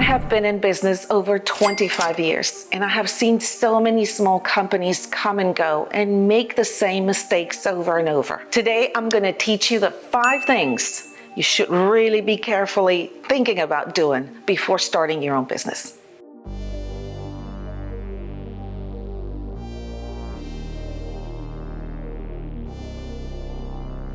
I have been in business over 25 years, and I have seen so many small companies come and go and make the same mistakes over and over. Today, I'm going to teach you the 5 things you should really be carefully thinking about doing before starting your own business.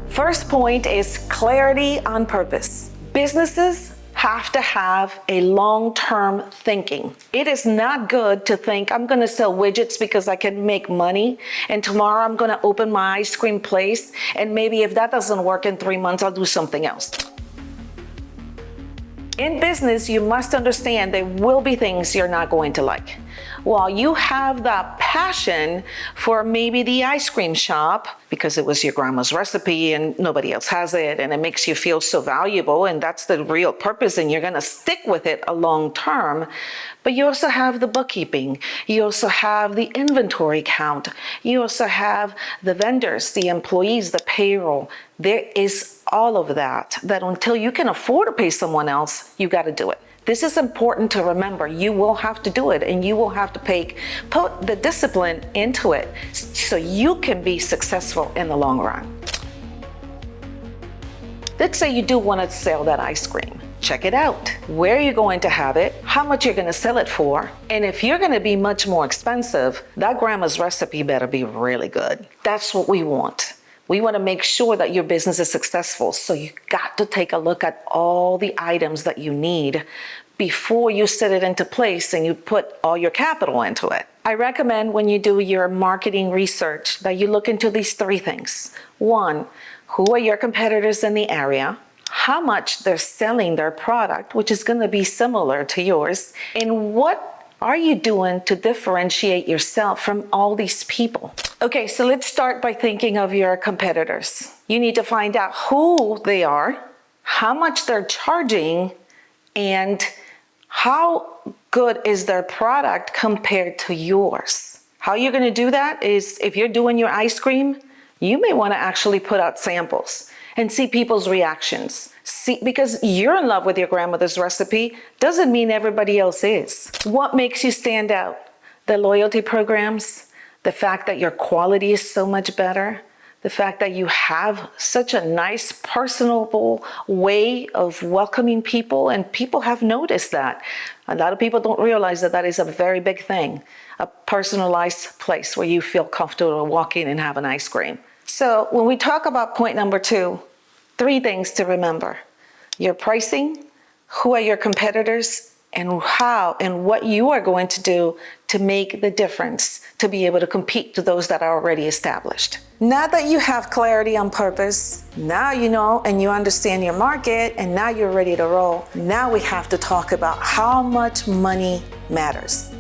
First point is clarity on purpose. Businesses have to have a long-term thinking. It is not good to think, I'm going to sell widgets because I can make money, and tomorrow I'm going to open my ice cream place, and maybe if that doesn't work in 3 months, I'll do something else. In business, you must understand there will be things you're not going to like. While you have that passion for maybe the ice cream shop because it was your grandma's recipe and nobody else has it, and it makes you feel so valuable, and that's the real purpose, and you're going to stick with it a long term. But you also have the bookkeeping, you also have the inventory count, you also have the vendors, the employees, the payroll. There is all of that until you can afford to pay someone else, you got to do it. This is important to remember. You will have to do it, and you will have to put the discipline into it so you can be successful in the long run. Let's say you do want to sell that ice cream. Check it out. Where are you going to have it? How much you're going to sell it for? And if you're going to be much more expensive, that grandma's recipe better be really good. That's what we want. We want to make sure that your business is successful. So you got to take a look at all the items that you need before you set it into place and you put all your capital into it. I recommend when you do your marketing research that you look into these 3 things. 1, who are your competitors in the area? How much they're selling their product, which is going to be similar to yours, and what are you doing to differentiate yourself from all these people? Okay, so let's start by thinking of your competitors. You need to find out who they are, how much they're charging, and how good is their product compared to yours. How you're going to do that is, if you're doing your ice cream, you may want to actually put out samples and see people's reactions. See, because you're in love with your grandmother's recipe doesn't mean everybody else is. What makes you stand out? The loyalty programs, the fact that your quality is so much better, the fact that you have such a nice, personable way of welcoming people, and people have noticed that. A lot of people don't realize that that is a very big thing, a personalized place where you feel comfortable to walk in and have an ice cream. So when we talk about point number 2, 3 things to remember: your pricing, who are your competitors, and how and what you are going to do to make the difference to be able to compete to those that are already established. Now that you have clarity on purpose, now you know and you understand your market, and now you're ready to roll. Now we have to talk about how much money matters.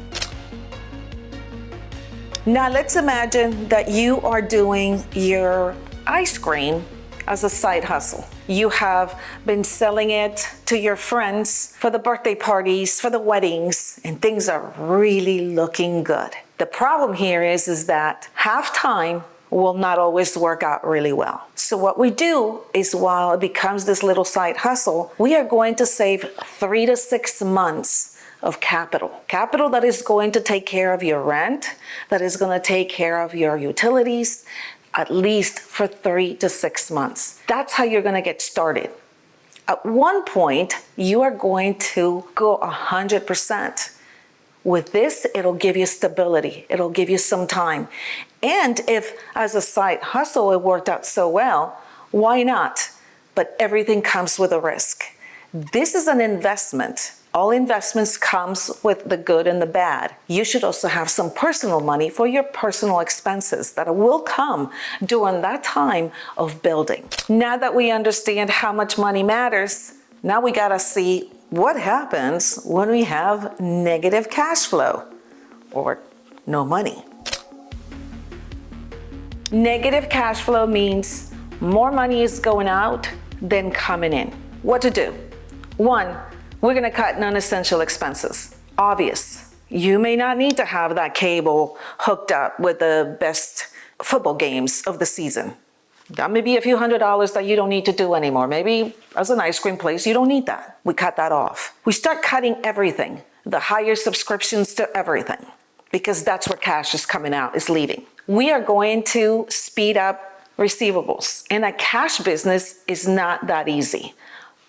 Now let's imagine that you are doing your ice cream as a side hustle. You have been selling it to your friends for the birthday parties, for the weddings, and things are really looking good. The problem here is that half-time will not always work out really well. So what we do is, while it becomes this little side hustle, we are going to save 3 to 6 months of capital that is going to take care of your rent, that is going to take care of your utilities, at least for 3 to 6 months. That's how you're going to get started. At one point, you are going to go 100%. With this, it'll give you stability. It'll give you some time. And if as a side hustle it worked out so well, why not? But everything comes with a risk. This is an investment. All investments comes with the good and the bad. You should also have some personal money for your personal expenses that will come during that time of building. Now that we understand how much money matters, now we gotta see what happens when we have negative cash flow or no money. Negative cash flow means more money is going out than coming in. What to do? 1, we're going to cut non-essential expenses. Obvious. You may not need to have that cable hooked up with the best football games of the season. That may be a few $100s that you don't need to do anymore. Maybe as an ice cream place, you don't need that. We cut that off. We start cutting everything, the higher subscriptions to everything, because that's where cash is coming out, is leaving. We are going to speed up receivables. And a cash business is not that easy.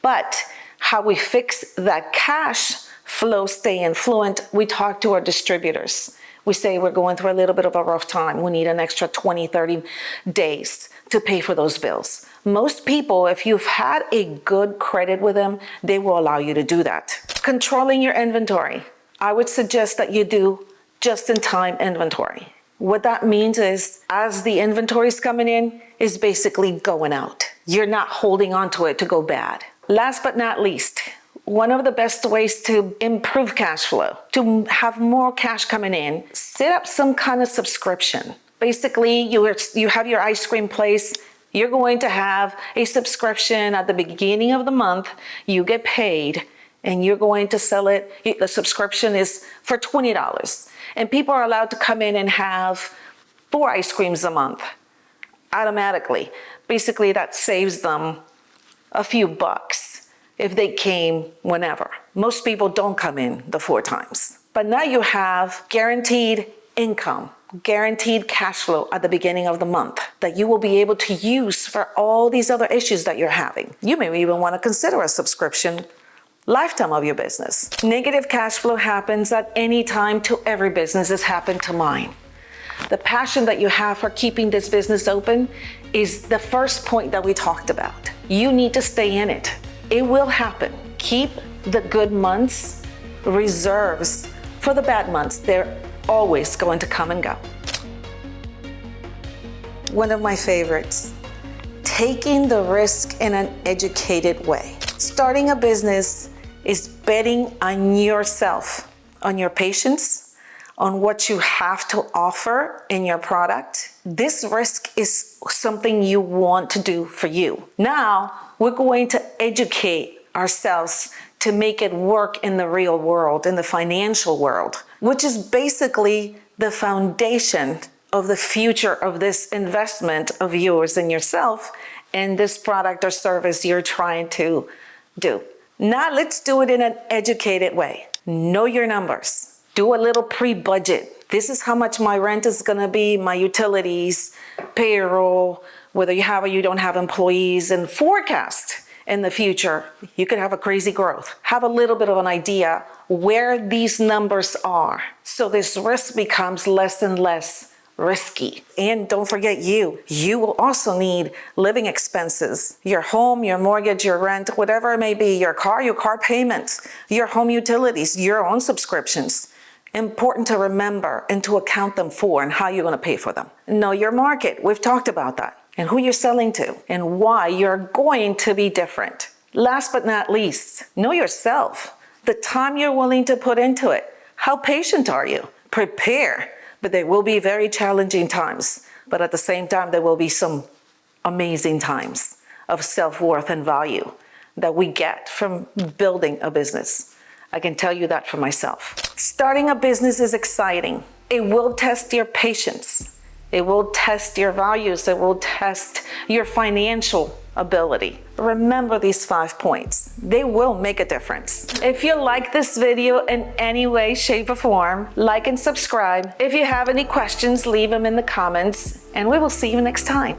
But how we fix that cash flow, stay influent, we talk to our distributors. We say we're going through a little bit of a rough time. We need an extra 20, 30 days to pay for those bills. Most people, if you've had a good credit with them, they will allow you to do that. Controlling your inventory. I would suggest that you do just-in-time inventory. What that means is, as the inventory is coming in, is basically going out. You're not holding on to it to go bad. Last but not least, one of the best ways to improve cash flow, to have more cash coming in, set up some kind of subscription. Basically, you have your ice cream place. You're going to have a subscription at the beginning of the month. You get paid, and you're going to sell it. The subscription is for $20. And people are allowed to come in and have 4 ice creams a month automatically. Basically, that saves them a few bucks if they came whenever. Most people don't come in the 4 times. But now you have guaranteed income, guaranteed cash flow at the beginning of the month that you will be able to use for all these other issues that you're having. You may even want to consider a subscription lifetime of your business. Negative cash flow happens at any time to every business. It's happened to mine. The passion that you have for keeping this business open is the first point that we talked about. You need to stay in it. It will happen. Keep the good months, reserves for the bad months. They're always going to come and go. One of my favorites, taking the risk in an educated way. Starting a business is betting on yourself, on your patience, on what you have to offer in your product. This risk is something you want to do for you. Now, we're going to educate ourselves to make it work in the real world, in the financial world, which is basically the foundation of the future of this investment of yours and yourself and this product or service you're trying to do. Now let's do it in an educated way. Know your numbers. Do a little pre-budget. This is how much my rent is gonna be, my utilities, payroll, whether you have or you don't have employees, and forecast in the future. You could have a crazy growth. Have a little bit of an idea where these numbers are. So this risk becomes less and less risky. And don't forget you will also need living expenses, your home, your mortgage, your rent, whatever it may be, your car payments, your home utilities, your own subscriptions. Important to remember and to account them for and how you're going to pay for them. Know your market. We've talked about that. And who you're selling to and why you're going to be different. Last but not least, know yourself. The time you're willing to put into it. How patient are you? Prepare. But there will be very challenging times. But at the same time, there will be some amazing times of self-worth and value that we get from building a business. I can tell you that for myself. Starting a business is exciting. It will test your patience. It will test your values. It will test your financial ability. Remember these 5 points. They will make a difference. If you like this video in any way, shape, or form, like and subscribe. If you have any questions, leave them in the comments, and we will see you next time.